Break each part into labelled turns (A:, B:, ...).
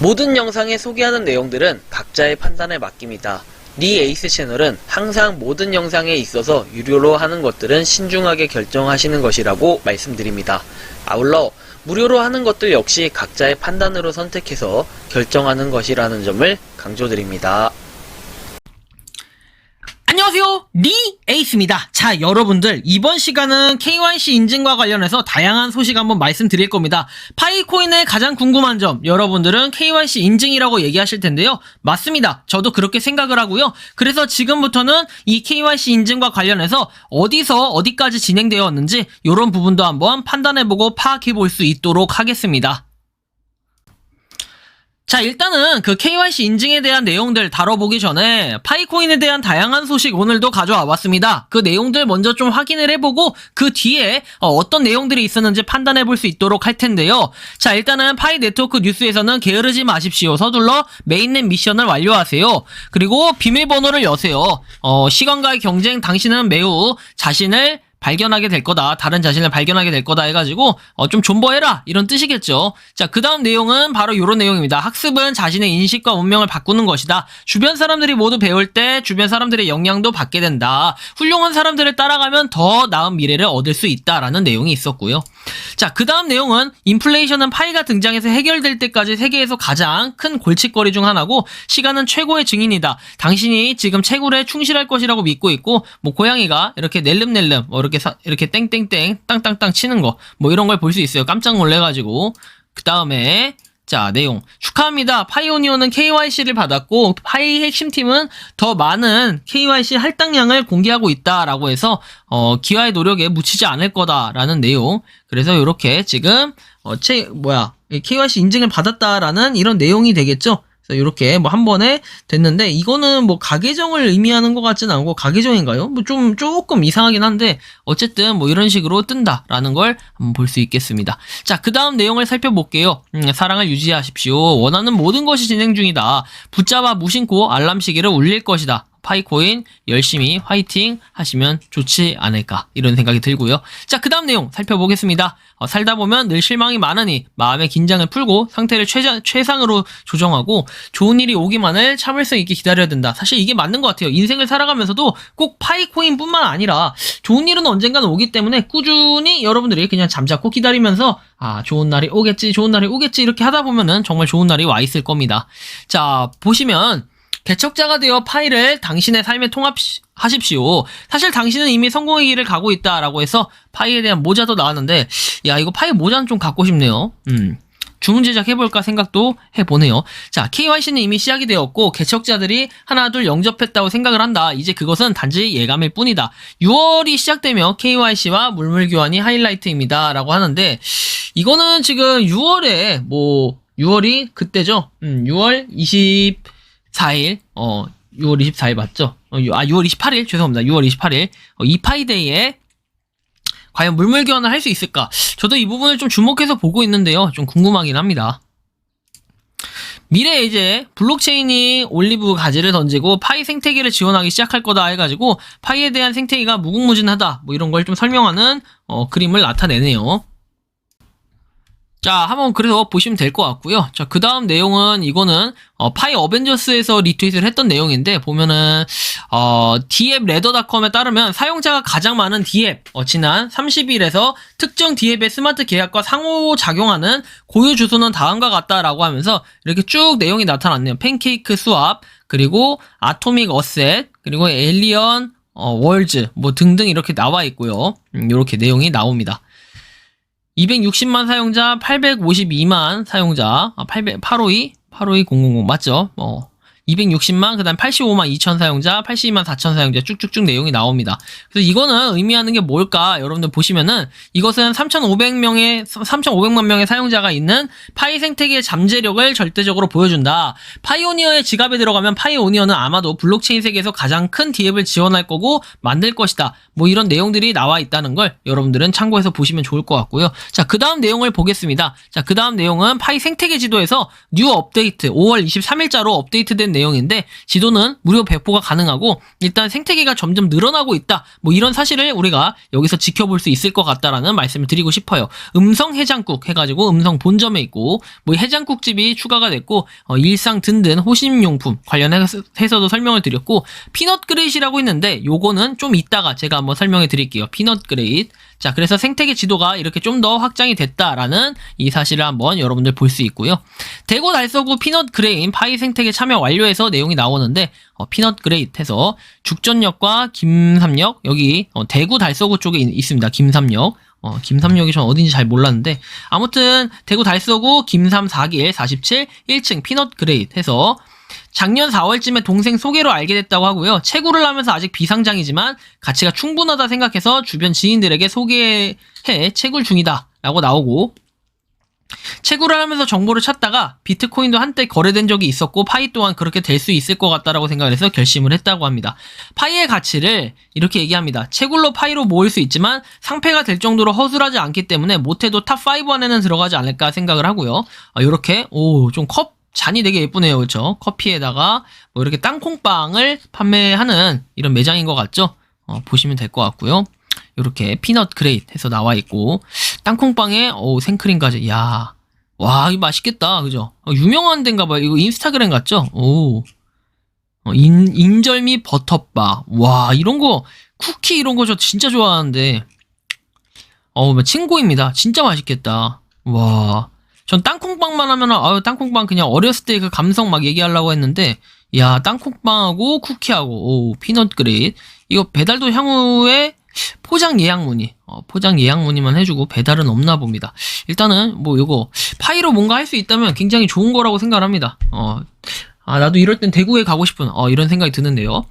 A: 모든 영상에 소개하는 내용들은 각자의 판단에 맡깁니다. 니 에이스 채널은 항상 모든 영상에 있어서 유료로 하는 것들은 신중하게 결정하시는 것이라고 말씀드립니다. 아울러 무료로 하는 것들 역시 각자의 판단으로 선택해서 결정하는 것이라는 점을 강조드립니다.
B: 안녕하세요, 니 에이스입니다. 자, 여러분들 이번 시간은 KYC 인증과 관련해서 다양한 소식 한번 말씀드릴 겁니다. 파이코인의 가장 궁금한 점, 여러분들은 KYC 인증이라고 얘기하실 텐데요. 맞습니다. 저도 그렇게 생각을 하고요. 그래서 지금부터는 이 KYC 인증과 관련해서 어디서 어디까지 진행되었는지 이런 부분도 한번 판단해보고 파악해볼 수 있도록 하겠습니다. 자, 일단은 그 KYC 인증에 대한 내용들 다뤄보기 전에 파이코인에 대한 다양한 소식 오늘도 가져와 봤습니다. 그 내용들 먼저 좀 확인을 해보고 그 뒤에 어떤 내용들이 있었는지 판단해볼 수 있도록 할 텐데요. 자, 일단은 파이 네트워크 뉴스에서는 게으르지 마십시오. 서둘러 메인넷 미션을 완료하세요. 그리고 비밀번호를 여세요. 시간과의 경쟁, 당신은 매우 자신을 발견하게 될 거다. 다른 자신을 발견하게 될 거다 해가지고 좀 존버해라 이런 뜻이겠죠. 자, 그 다음 내용은 바로 이런 내용입니다. 학습은 자신의 인식과 운명을 바꾸는 것이다. 주변 사람들이 모두 배울 때 주변 사람들의 영향도 받게 된다. 훌륭한 사람들을 따라가면 더 나은 미래를 얻을 수 있다라는 내용이 있었고요. 자, 그 다음 내용은 인플레이션은 파이가 등장해서 해결될 때까지 세계에서 가장 큰 골칫거리 중 하나고 시간은 최고의 증인이다. 당신이 지금 채굴에 충실할 것이라고 믿고 있고 고양이가 이렇게 낼름낼름 이렇게 땡땡땡 땅땅땅 치는 거 이런 걸 볼 수 있어요. 깜짝 놀래가지고. 그 다음에 자, 내용 축하합니다. 파이오니어는 KYC를 받았고 파이 핵심팀은 더 많은 KYC 할당량을 공개하고 있다라고 해서 기와의 노력에 묻히지 않을 거다라는 내용. 그래서 이렇게 지금 KYC 인증을 받았다라는 이런 내용이 되겠죠. 그래서 이렇게 한 번에 됐는데 이거는 가계정을 의미하는 것 같지는 않고 가계정인가요? 좀 조금 이상하긴 한데 어쨌든 이런 식으로 뜬다라는 걸 한번 볼 수 있겠습니다. 자, 그 다음 내용을 살펴볼게요. 사랑을 유지하십시오. 원하는 모든 것이 진행 중이다. 붙잡아 무심코 알람 시계를 울릴 것이다. 파이코인 열심히 화이팅 하시면 좋지 않을까 이런 생각이 들고요. 자, 그 다음 내용 살펴보겠습니다. 살다 보면 늘 실망이 많으니 마음의 긴장을 풀고 상태를 최상으로 조정하고 좋은 일이 오기만을 참을성 있게 기다려야 된다. 사실 이게 맞는 것 같아요. 인생을 살아가면서도 꼭 파이코인 뿐만 아니라 좋은 일은 언젠가는 오기 때문에 꾸준히 여러분들이 그냥 잠자코 기다리면서 좋은 날이 오겠지 이렇게 하다 보면은 정말 좋은 날이 와 있을 겁니다. 자, 보시면 개척자가 되어 파이를 당신의 삶에 통합하십시오. 사실 당신은 이미 성공의 길을 가고 있다라고 해서 파이에 대한 모자도 나왔는데 야, 이거 파이 모자는 좀 갖고 싶네요. 주문 제작해볼까 생각도 해보네요. 자, KYC는 이미 시작이 되었고 개척자들이 하나 둘 영접했다고 생각을 한다. 이제 그것은 단지 예감일 뿐이다. 6월이 시작되며 KYC와 물물교환이 하이라이트입니다 라고 하는데 이거는 지금 6월에 6월이 그때죠. 6월 24일 6월 24일 맞죠? 6월 28일 죄송합니다. 6월 28일 이 파이데이에 과연 물물교환을 할 수 있을까? 저도 이 부분을 좀 주목해서 보고 있는데요. 좀 궁금하긴 합니다. 미래에 이제 블록체인이 올리브 가지를 던지고 파이 생태계를 지원하기 시작할 거다 해가지고 파이에 대한 생태계가 무궁무진하다 이런 걸 좀 설명하는 그림을 나타내네요. 자, 한번 그래서 보시면 될 것 같고요. 자, 그 다음 내용은 이거는 파이 어벤져스에서 리트윗을 했던 내용인데 보면은 d앱레더닷컴에 따르면 사용자가 가장 많은 d앱 지난 30일에서 특정 d앱의 스마트 계약과 상호작용하는 고유 주소는 다음과 같다라고 하면서 이렇게 쭉 내용이 나타났네요. 팬케이크 스왑, 그리고 아토믹 어셋, 그리고 에일리언 월즈 등등 이렇게 나와 있고요. 이렇게 내용이 나옵니다. 260만 사용자, 852만 사용자, 852,000 맞죠? 260만, 그 다음 85만 2천 사용자, 82만 4천 사용자 쭉쭉쭉 내용이 나옵니다. 그래서 이거는 의미하는 게 뭘까? 여러분들 보시면은 이것은 3,500만 명의 사용자가 있는 파이 생태계의 잠재력을 절대적으로 보여준다. 파이오니어의 지갑에 들어가면 파이오니어는 아마도 블록체인 세계에서 가장 큰 DApp을 지원할 거고 만들 것이다. 이런 내용들이 나와 있다는 걸 여러분들은 참고해서 보시면 좋을 것 같고요. 자, 그 다음 내용을 보겠습니다. 자, 그 다음 내용은 파이 생태계 지도에서 뉴 업데이트 5월 23일자로 업데이트된 내용인데 지도는 무료 배포가 가능하고 일단 생태계가 점점 늘어나고 있다. 뭐 이런 사실을 우리가 여기서 지켜볼 수 있을 것 같다라는 말씀을 드리고 싶어요. 음성 해장국 해가지고 음성 본점에 있고 뭐 해장국집이 추가가 됐고 일상 든든 호신용품 관련해서도 설명을 드렸고 피넛 그레이트라고 있는데 요거는 좀 이따가 제가 한번 설명해 드릴게요. 피넛 그레이트. 자, 그래서 생태계 지도가 이렇게 좀 더 확장이 됐다라는 이 사실을 한번 여러분들 볼 수 있고요. 대구 달서구 피넛 그레인 파이 생태계 참여 완료해서 내용이 나오는데 피넛 그레이트 해서 죽전역과 김삼역 여기 대구 달서구 쪽에 있습니다. 김삼역. 김삼역이 전 어딘지 잘 몰랐는데 아무튼 대구 달서구 김삼 4길 47 1층 피넛 그레이트 해서 작년 4월쯤에 동생 소개로 알게 됐다고 하고요. 채굴을 하면서 아직 비상장이지만 가치가 충분하다 생각해서 주변 지인들에게 소개해 채굴 중이다 라고 나오고 채굴을 하면서 정보를 찾다가 비트코인도 한때 거래된 적이 있었고 파이 또한 그렇게 될 수 있을 것 같다라고 생각을 해서 결심을 했다고 합니다. 파이의 가치를 이렇게 얘기합니다. 채굴로 파이로 모을 수 있지만 상패가 될 정도로 허술하지 않기 때문에 못해도 탑5 안에는 들어가지 않을까 생각을 하고요. 이렇게 좀 잔이 되게 예쁘네요. 그렇죠? 커피에다가 뭐 이렇게 땅콩빵을 판매하는 이런 매장인 것 같죠? 보시면 될 것 같고요. 이렇게 피넛 그레이트 해서 나와 있고 땅콩빵에 생크림까지. 야, 와, 이거 맛있겠다. 그죠? 유명한 데인가 봐요. 이거 인스타그램 같죠? 인절미 버터바. 와, 이런 거 쿠키 이런 거 저 진짜 좋아하는데 친구입니다. 진짜 맛있겠다. 와. 전 땅콩빵만 하면 땅콩빵 그냥 어렸을 때 그 감성 막 얘기하려고 했는데 야, 땅콩빵하고 쿠키하고 피넛 그레이트 이거 배달도 향후에 포장 예약 문의만 해주고 배달은 없나 봅니다. 일단은 뭐 이거 파이로 뭔가 할 수 있다면 굉장히 좋은 거라고 생각을 합니다. 나도 이럴 땐 대구에 가고 싶은 이런 생각이 드는데요.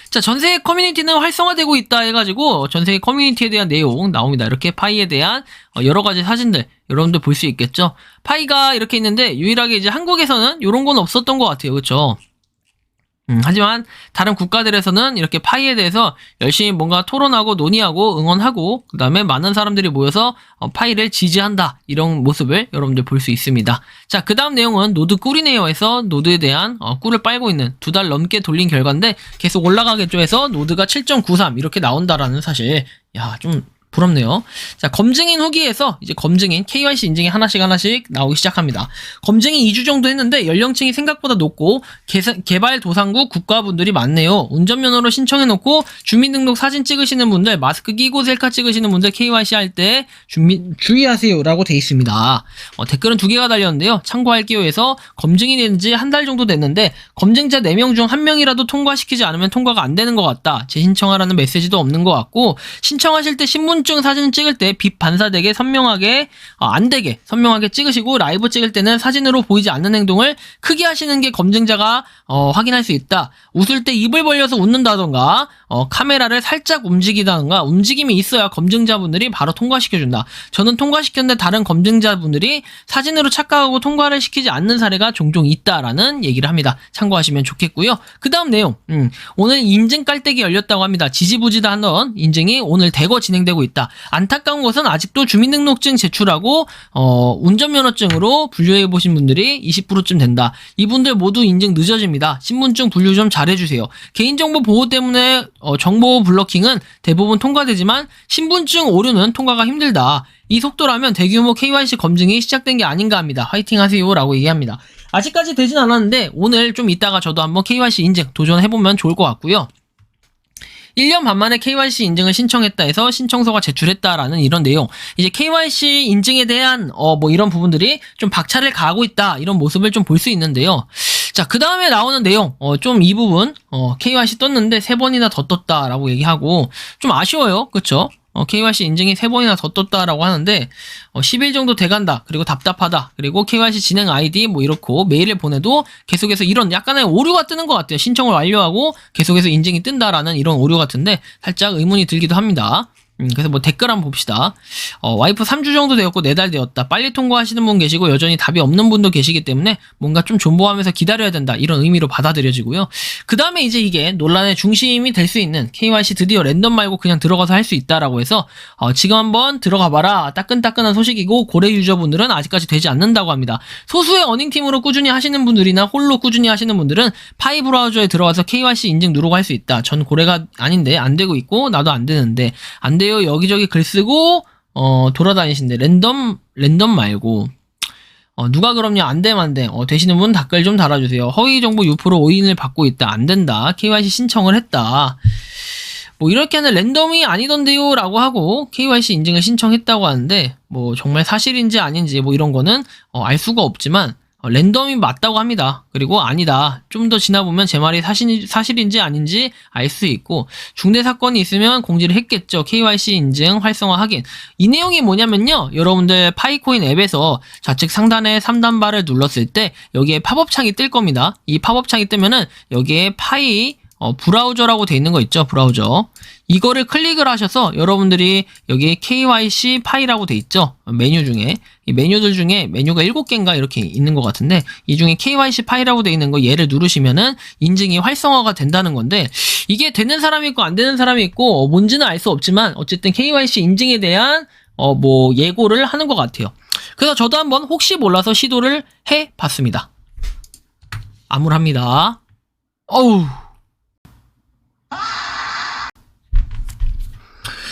B: 자, 전세계 커뮤니티는 활성화되고 있다 해가지고 전세계 커뮤니티에 대한 내용 나옵니다. 이렇게 파이에 대한 여러 가지 사진들 여러분들 볼 수 있겠죠. 파이가 이렇게 있는데 유일하게 이제 한국에서는 이런 건 없었던 것 같아요. 그렇죠? 하지만 다른 국가들에서는 이렇게 파이에 대해서 열심히 뭔가 토론하고 논의하고 응원하고 그 다음에 많은 사람들이 모여서 파이를 지지한다 이런 모습을 여러분들 볼 수 있습니다. 자, 그 다음 내용은 노드 꿀이네요에서 노드에 대한 꿀을 빨고 있는 2달 넘게 돌린 결과인데 계속 올라가겠죠 해서 노드가 7.93 이렇게 나온다라는 사실. 야, 좀 부럽네요. 자, 검증인 후기에서 이제 검증인 KYC 인증이 하나씩 나오기 시작합니다. 검증이 2주 정도 했는데 연령층이 생각보다 높고 개발도상국 국가분들이 많네요. 운전면허로 신청해놓고 주민등록 사진 찍으시는 분들, 마스크 끼고 셀카 찍으시는 분들 KYC 할 때 주의하세요 라고 돼 있습니다. 댓글은 2개가 달렸는데요. 참고할게요 해서 검증이 된 지 한 달 정도 됐는데 검증자 4명 중 1명이라도 통과시키지 않으면 통과가 안 되는 것 같다. 재신청하라는 메시지도 없는 것 같고 신청하실 때 신분증 사진 찍을 때 빛 반사되게 선명하게 안 되게 선명하게 찍으시고 라이브 찍을 때는 사진으로 보이지 않는 행동을 크게 하시는 게 검증자가 확인할 수 있다. 웃을 때 입을 벌려서 웃는다던가 카메라를 살짝 움직이다던가 움직임이 있어야 검증자분들이 바로 통과시켜준다. 저는 통과시켰는데 다른 검증자분들이 사진으로 착각하고 통과를 시키지 않는 사례가 종종 있다라는 얘기를 합니다. 참고하시면 좋겠고요. 그 다음 내용 오늘 인증 깔때기 열렸다고 합니다. 지지부지다하던 인증이 오늘 대거 진행되고 있다. 안타까운 것은 아직도 주민등록증 제출하고 운전면허증으로 분류해보신 분들이 20%쯤 된다. 이분들 모두 인증 늦어집니다. 신분증 분류 좀 잘해주세요. 개인정보 보호 때문에 정보 블러킹은 대부분 통과되지만 신분증 오류는 통과가 힘들다. 이 속도라면 대규모 KYC 검증이 시작된 게 아닌가 합니다. 화이팅 하세요 라고 얘기합니다. 아직까지 되진 않았는데 오늘 좀 이따가 저도 한번 KYC 인증 도전해보면 좋을 것 같고요. 1년 반 만에 KYC 인증을 신청했다 해서 신청서가 제출했다라는 이런 내용. 이제 KYC 인증에 대한 뭐 이런 부분들이 좀 박차를 가하고 있다 이런 모습을 좀 볼 수 있는데요. 자, 그 다음에 나오는 내용 좀 이 부분 KYC 떴는데 3번이나 더 떴다라고 얘기하고 좀 아쉬워요. 그쵸? KYC 인증이 3번이나 더 떴다라고 하는데 10일 정도 돼간다. 그리고 답답하다. 그리고 KYC 진행 아이디 뭐 이렇고 메일을 보내도 계속해서 이런 약간의 오류가 뜨는 것 같아요. 신청을 완료하고 계속해서 인증이 뜬다라는 이런 오류 같은데 살짝 의문이 들기도 합니다. 그래서 뭐 댓글 한번 봅시다. 와이프 3주 정도 되었고 4달 되었다. 빨리 통과하시는 분 계시고 여전히 답이 없는 분도 계시기 때문에 뭔가 좀 존버하면서 기다려야 된다. 이런 의미로 받아들여지고요. 그 다음에 이제 이게 논란의 중심이 될 수 있는 KYC 드디어 랜덤 말고 그냥 들어가서 할 수 있다라고 해서 지금 한번 들어가봐라. 따끈따끈한 소식이고 고래 유저분들은 아직까지 되지 않는다고 합니다. 소수의 어닝팀으로 꾸준히 하시는 분들이나 홀로 꾸준히 하시는 분들은 파이 브라우저에 들어가서 KYC 인증 누르고 할 수 있다. 전 고래가 아닌데 안 되고 있고 나도 안 되는데 안 돼요. 여기저기 글 쓰고 돌아다니신데 랜덤 말고 누가 그럼요. 안 되면 안 돼. 되시는 분 댓글 좀 달아주세요. 허위 정보 유포로 오인을 받고 있다. 안 된다. KYC 신청을 했다. 뭐 이렇게 하는 랜덤이 아니던데요 라고 하고 KYC 인증을 신청했다고 하는데 뭐 정말 사실인지 아닌지 뭐 이런 거는 알 수가 없지만 랜덤이 맞다고 합니다. 그리고 아니다. 좀 더 지나보면 제 말이 사실인지 아닌지 알 수 있고 중대 사건이 있으면 공지를 했겠죠. KYC 인증 활성화 확인. 이 내용이 뭐냐면요. 여러분들 파이코인 앱에서 좌측 상단에 3단 바를 눌렀을 때 여기에 팝업 창이 뜰 겁니다. 이 팝업 창이 뜨면은 여기에 파이 브라우저라고 돼 있는 거 있죠. 브라우저. 이거를 클릭을 하셔서 여러분들이 여기 KYC 파이라고 돼 있죠. 메뉴 중에. 이 메뉴들 중에 메뉴가 7개인가 이렇게 있는 것 같은데 이 중에 KYC 파이라고 돼 있는 거 얘를 누르시면은 인증이 활성화가 된다는 건데 이게 되는 사람이 있고 안 되는 사람이 있고 뭔지는 알 수 없지만 어쨌든 KYC 인증에 대한 뭐 예고를 하는 것 같아요. 그래서 저도 한번 혹시 몰라서 시도를 해 봤습니다. 암울합니다. 어우.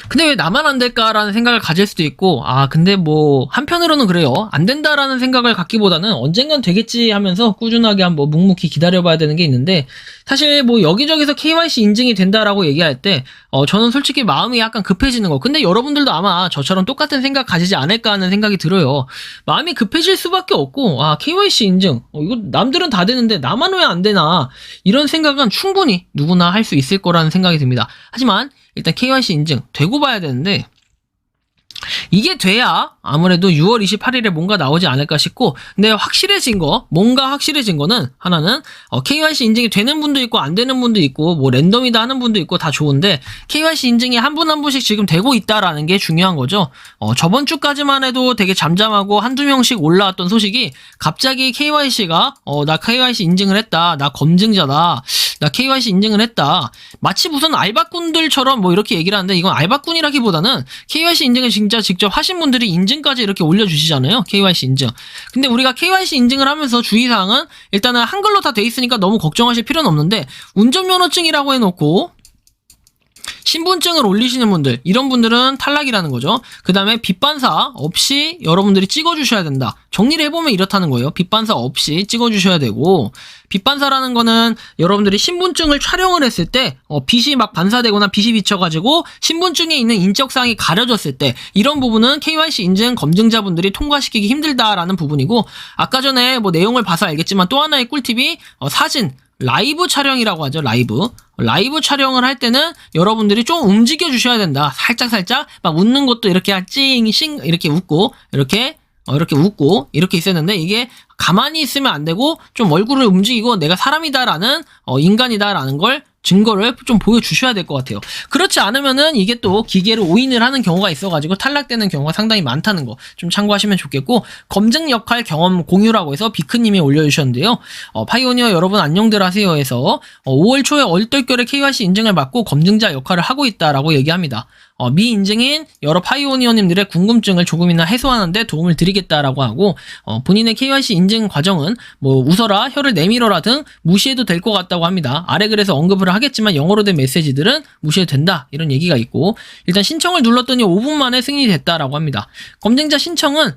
B: 근데 왜 나만 안 될까라는 생각을 가질 수도 있고 근데 뭐 한편으로는 그래요. 안 된다라는 생각을 갖기보다는 언젠간 되겠지 하면서 꾸준하게 한번 묵묵히 기다려봐야 되는 게 있는데 사실 뭐 여기저기서 KYC 인증이 된다라고 얘기할 때 저는 솔직히 마음이 약간 급해지는 거. 근데 여러분들도 아마 저처럼 똑같은 생각 가지지 않을까 하는 생각이 들어요. 마음이 급해질 수밖에 없고 KYC 인증 이거 남들은 다 되는데 나만 왜 안 되나 이런 생각은 충분히 누구나 할 수 있을 거라는 생각이 듭니다. 하지만 일단 KYC 인증 되고 봐야 되는데 이게 돼야 아무래도 6월 28일에 뭔가 나오지 않을까 싶고 근데 뭔가 확실해진 거는 하나는 KYC 인증이 되는 분도 있고 안 되는 분도 있고 뭐 랜덤이다 하는 분도 있고 다 좋은데 KYC 인증이 한 분 한 분씩 지금 되고 있다라는 게 중요한 거죠. 저번 주까지만 해도 되게 잠잠하고 한두 명씩 올라왔던 소식이 갑자기 KYC가 나 KYC 인증을 했다. 나 검증자다. 나 KYC 인증을 했다. 마치 무슨 알바꾼들처럼 뭐 이렇게 얘기를 하는데 이건 알바꾼이라기보다는 KYC 인증을 진짜 직접 하신 분들이 인증까지 이렇게 올려주시잖아요. KYC 인증. 근데 우리가 KYC 인증을 하면서 주의사항은 일단은 한글로 다 돼 있으니까 너무 걱정하실 필요는 없는데 운전면허증이라고 해놓고 신분증을 올리시는 분들 이런 분들은 탈락이라는 거죠. 그 다음에 빚반사 없이 여러분들이 찍어주셔야 된다. 정리를 해보면 이렇다는 거예요. 빚반사 없이 찍어주셔야 되고 빚반사라는 거는 여러분들이 신분증을 촬영을 했을 때 빚이 막 반사되거나 빚이 비쳐가지고 신분증에 있는 인적사항이 가려졌을 때 이런 부분은 KYC 인증 검증자분들이 통과시키기 힘들다라는 부분이고 아까 전에 뭐 내용을 봐서 알겠지만 또 하나의 꿀팁이 사진 라이브 촬영이라고 하죠. 라이브 촬영을 할 때는 여러분들이 좀 움직여 주셔야 된다. 살짝 막 웃는 것도 이렇게 찡 이렇게 웃고 이렇게 웃고 이렇게 있었는데 이게 가만히 있으면 안 되고 좀 얼굴을 움직이고 내가 사람이다라는 인간이다라는 걸 증거를 좀 보여주셔야 될 것 같아요. 그렇지 않으면은 이게 또 기계를 오인을 하는 경우가 있어가지고 탈락되는 경우가 상당히 많다는 거 좀 참고하시면 좋겠고 검증 역할 경험 공유라고 해서 비크님이 올려주셨는데요. 파이오니어 여러분 안녕들 하세요 해서 5월 초에 얼떨결에 KYC 인증을 받고 검증자 역할을 하고 있다라고 얘기합니다. 미인증인 여러 파이오니어님들의 궁금증을 조금이나 해소하는데 도움을 드리겠다라고 하고 본인의 KYC 인증 과정은 뭐 웃어라, 혀를 내밀어라 등 무시해도 될 것 같다고 합니다. 아래 글에서 언급을 하겠지만 영어로 된 메시지들은 무시해도 된다 이런 얘기가 있고 일단 신청을 눌렀더니 5분 만에 승인이 됐다라고 합니다. 검증자 신청은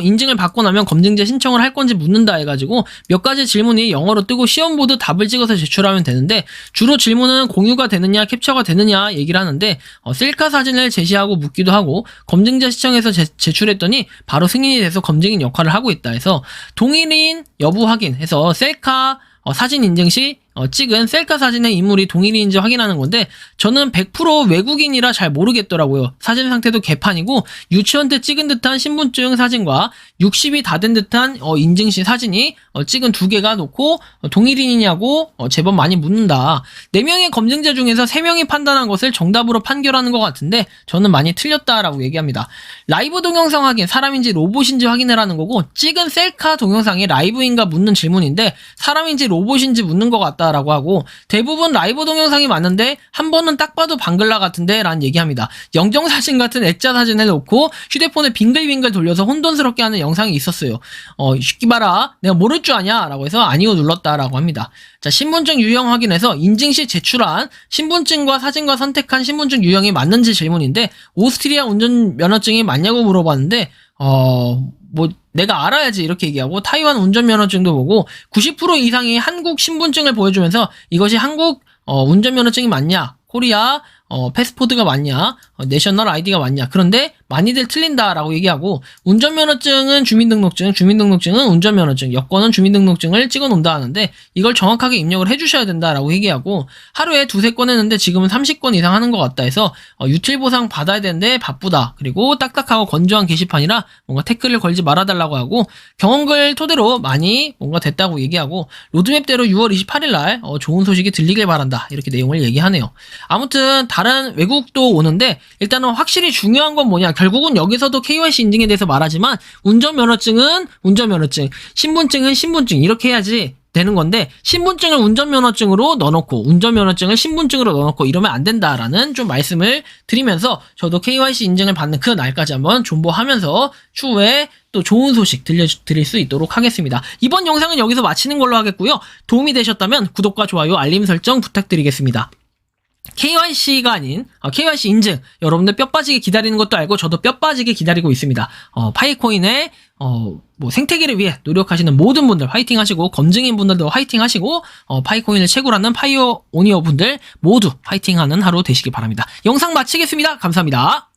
B: 인증을 받고 나면 검증자 신청을 할 건지 묻는다 해가지고 몇 가지 질문이 영어로 뜨고 시험보드 답을 찍어서 제출하면 되는데 주로 질문은 공유가 되느냐 캡처가 되느냐 얘기를 하는데 셀카 사진을 제시하고 묻기도 하고 검증자 시청에서 제출했더니 바로 승인이 돼서 검증인 역할을 하고 있다 해서 동일인 여부 확인해서 셀카 사진 인증 시 찍은 셀카 사진의 인물이 동일인지 확인하는 건데 저는 100% 외국인이라 잘 모르겠더라고요. 사진 상태도 개판이고 유치원 때 찍은 듯한 신분증 사진과 60이 다 된 듯한 인증시 사진이 찍은 두 개가 놓고 동일인이냐고 제법 많이 묻는다. 4명의 검증자 중에서 3명이 판단한 것을 정답으로 판결하는 것 같은데 저는 많이 틀렸다라고 얘기합니다. 라이브 동영상 확인, 사람인지 로봇인지 확인해라는 거고 찍은 셀카 동영상이 라이브인가 묻는 질문인데 사람인지 로봇인지 묻는 것 같다라고 하고 대부분 라이브 동영상이 맞는데 한 번은 딱 봐도 방글라 같은데 라는 얘기합니다. 영정사진 같은 액자 사진을 놓고 휴대폰에 빙글빙글 돌려서 혼돈스럽게 하는 영상이 있었어요. 쉽게 봐라 내가 모를 줄 아냐 라고 해서 아니요 눌렀다라고 합니다. 자, 신분증 유형 확인해서 인증시 제출한 신분증과 사진과 선택한 신분증 유형이 맞는지 질문인데 오스트리아 운전면허증이 맞냐고 물어봤는데 뭐 내가 알아야지 이렇게 얘기하고 타이완 운전면허증도 보고 90% 이상이 한국 신분증을 보여주면서 이것이 한국 운전면허증이 맞냐 코리아 패스포드가 맞냐 내셔널 아이디가 맞냐 그런데 많이들 틀린다라고 얘기하고 운전면허증은 주민등록증, 주민등록증은 운전면허증, 여권은 주민등록증을 찍어 놓는다 하는데 이걸 정확하게 입력을 해주셔야 된다라고 얘기하고 하루에 2-3건 했는데 지금은 30건 이상 하는 것 같다 해서 유틸보상 받아야 되는데 바쁘다. 그리고 딱딱하고 건조한 게시판이라 뭔가 태클을 걸지 말아달라고 하고 경험글 토대로 많이 뭔가 됐다고 얘기하고 로드맵대로 6월 28일날 좋은 소식이 들리길 바란다. 이렇게 내용을 얘기하네요. 아무튼 다른 외국도 오는데 일단은 확실히 중요한 건 뭐냐 결국은 여기서도 KYC 인증에 대해서 말하지만 운전면허증은 운전면허증, 신분증은 신분증 이렇게 해야지 되는 건데 신분증을 운전면허증으로 넣어놓고 운전면허증을 신분증으로 넣어놓고 이러면 안 된다라는 좀 말씀을 드리면서 저도 KYC 인증을 받는 그 날까지 한번 존버하면서 추후에 또 좋은 소식 들려드릴 수 있도록 하겠습니다. 이번 영상은 여기서 마치는 걸로 하겠고요. 도움이 되셨다면 구독과 좋아요, 알림 설정 부탁드리겠습니다. KYC가 아닌 KYC 인증 여러분들 뼈 빠지게 기다리는 것도 알고 저도 뼈 빠지게 기다리고 있습니다. 파이코인의 뭐 생태계를 위해 노력하시는 모든 분들 화이팅 하시고 검증인 분들도 화이팅 하시고 파이코인을 채굴 하는 파이오니어 분들 모두 화이팅 하는 하루 되시길 바랍니다. 영상 마치겠습니다. 감사합니다.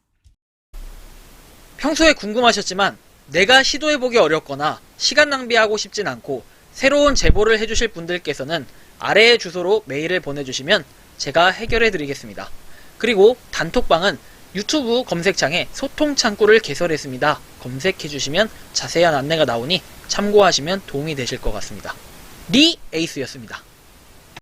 A: 평소에 궁금하셨지만 내가 시도해보기 어렵거나 시간 낭비하고 싶진 않고 새로운 제보를 해주실 분들께서는 아래의 주소로 메일을 보내주시면 제가 해결해 드리겠습니다. 그리고 단톡방은 유튜브 검색창에 소통 창구를 개설했습니다. 검색해 주시면 자세한 안내가 나오니 참고하시면 도움이 되실 것 같습니다. 리 에이스였습니다.